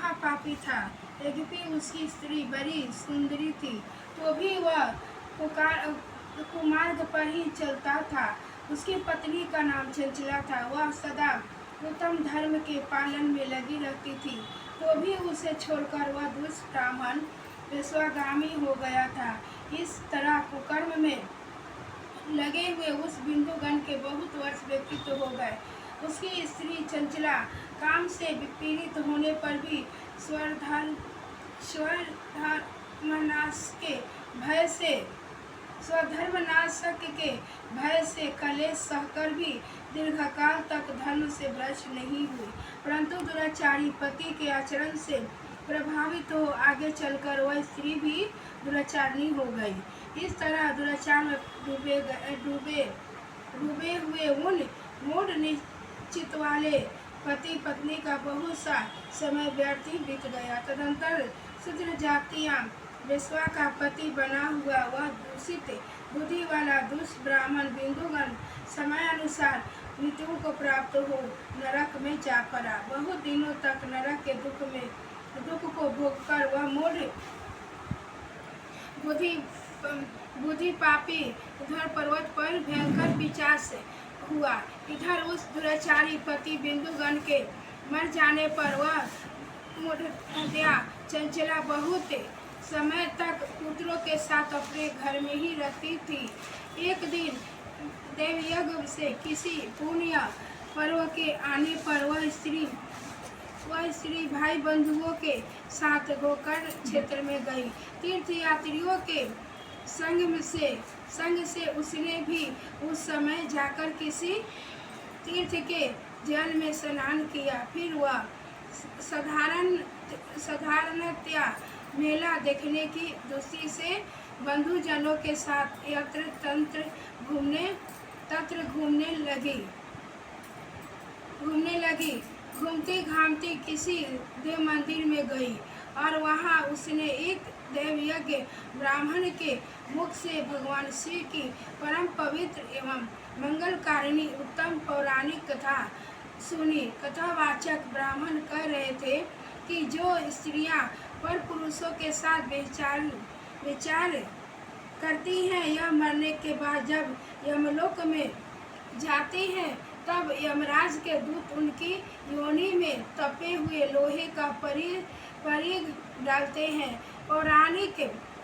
महापापी था। यद्यपि उसकी स्त्री बड़ी सुंदरी थी, तो भी वह कुमार्ग पर ही चलता था। उसकी पत्नी का नाम चंचला था। वह सदा उत्तम धर्म के पालन में लगी रहती थी, तो भी उसे छोड़कर वह दुष्ट ब्राह्मण विश्वागामी हो गया था। इस तरह कुकर्म में लगे हुए उस बिंदुगण के बहुत वर्ष व्यतीत हो गए। उसकी स्त्री चंचला काम से पीड़ित होने पर भी स्वधर्मनाशक के भय से कलेश सहकर भी दीर्घकाल तक धर्म से भ्रष्ट नहीं हुई, परंतु दुराचारी पति के आचरण से प्रभावित हो आगे चलकर वह स्त्री भी दुराचारणी हो गई। इस तरह दुराचार में डूबे हुए उन मूढ़ निश्चित वाले पति पत्नी का बहुत सा समय व्यर्थ ही बीत गया। तदंतर शूद्र जातियां विश्वा का पति बना हुआ वह दूषित बुद्धि वाला दुष्ट ब्राह्मण बिंदुगण समय अनुसार मृत्यु को प्राप्त हो नरक में जा पड़ा। बहुत दिनों तक नरक के दुख को भोगकर वह मूढ़ बुद्धि पापी उधर पर्वत पर भयंकर पिशाच हुआ। इधर उस दुराचारी पति बिंदुगण के मर जाने पर वह मूढ़या चंचला बहुत समय तक पुत्रों के साथ अपने घर में ही रहती थी। एक दिन देवयज्ञ से किसी पुण्य पर्व के आने पर वह स्त्री भाई बंधुओं के साथ गोकर्ण क्षेत्र में गई। तीर्थ यात्रियों के संग से उसने भी उस समय जाकर किसी तीर्थ के जल में स्नान किया। फिर वह साधारणतया मेला देखने की दृष्टि से बंधुजनों के साथ यत्र तत्र घूमने लगी। घूमती घामती किसी देव मंदिर में गई और वहां उसने एक देवयज्ञ ब्राह्मण के मुख से भगवान शिव की परम पवित्र एवं मंगलकारिणी उत्तम पौराणिक कथा सुनी। कथावाचक ब्राह्मण कह रहे थे कि जो स्त्रियां पर पुरुषों के साथ विचार करती हैं, यह मरने के बाद जब यमलोक में जाती हैं, तब यमराज के दूत उनकी योनि में तपे हुए लोहे का परिग डालते हैं। पौराणिक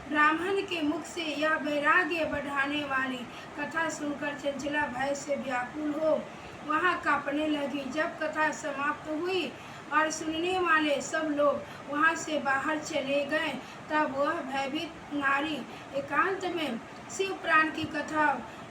ब्राह्मण के मुख से यह वैराग्य बढ़ाने वाली कथा सुनकर चंचला भय से व्याकुल हो वहां कांपने लगी। जब कथा समाप्त हुई और सुनने वाले सब लोग वहां से बाहर चले गए, तब वह भयभीत नारी एकांत में शिव प्राण की कथा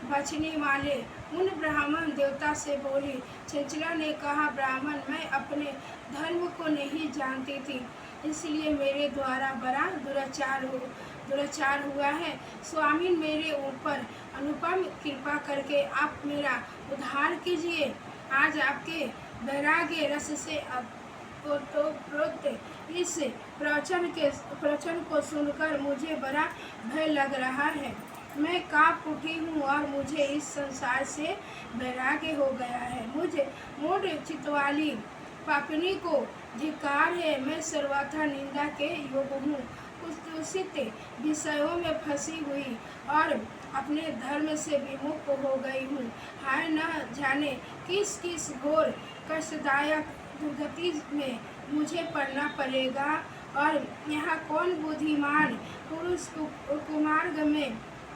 बचने वाले उन ब्राह्मण देवता से बोली। चंचला ने कहा, ब्राह्मण, मैं अपने धर्म को नहीं जानती थी, इसलिए मेरे द्वारा बड़ा दुराचार हुआ है। स्वामी, मेरे ऊपर अनुपम कृपा करके आप मेरा उद्धार कीजिए। आज आपके वैराग्य रस से ओतप्रोत इस प्रवचन को सुनकर मुझे बड़ा भय लग रहा है। मैं कांप उठी हूँ और मुझे इस संसार से वैराग्य हो गया है। मुझे मूढ़ चित्तवाली पापिनी को धिक्कार है। मैं सर्वथा निंदा के योग्य हूँ। उस दूषित विषयों में फंसी हुई और अपने धर्म से विमुख हो गई हूँ। हाय, न जाने किस किस घोर कष्टदायक दुर्गति में मुझे पड़ना पड़ेगा और यहाँ कौन बुद्धिमान पुरुष कुमार्ग में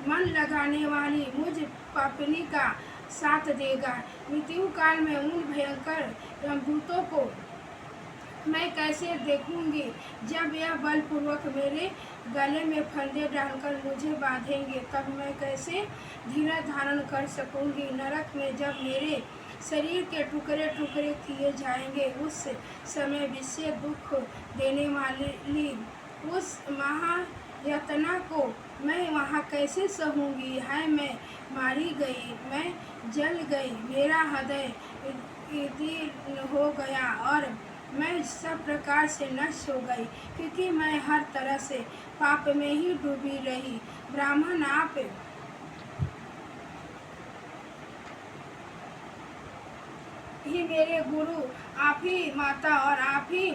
मन लगाने वाली मुझ पापिनी का साथ देगा। मृत्यु काल में उन भयंकर यमदूतों को मैं कैसे देखूंगी, जब यह बलपूर्वक मेरे गले में फंदे डालकर मुझे बांधेंगे, तब मैं कैसे धीरज धारण कर सकूंगी। नरक में जब मेरे शरीर के टुकड़े टुकड़े किए जाएंगे, उस समय विषय दुख देने वाली उस महायातना को मैं वहाँ कैसे सहूंगी। हाय, मैं मारी गई, मैं जल गई, मेरा हृदय दीन हो गया और मैं सब प्रकार से नष्ट हो गई, क्योंकि मैं हर तरह से पाप में ही डूबी रही। ब्राह्मण, आप ही मेरे गुरु, आप ही माता और आप ही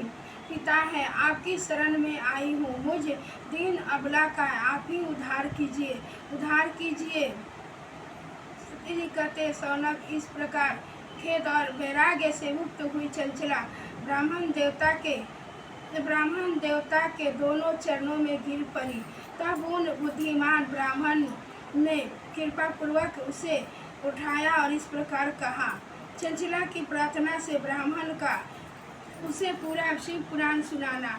पिता है, आपकी शरण में आई हूँ। मुझे दीन अबला का आप ही उद्धार कीजिए, उद्धार कीजिए। सती जी कहते शौनक इस प्रकार खेद और वैराग्य से मुक्त हुई चंचला ब्राह्मण देवता के दोनों चरणों में गिर पड़ी। तब उन बुद्धिमान ब्राह्मण ने कृपा पूर्वक उसे उठाया और इस प्रकार कहा। चंचला की प्रार्थना से ब्राह्मण का उसे पूरा शिव पुराण सुनाना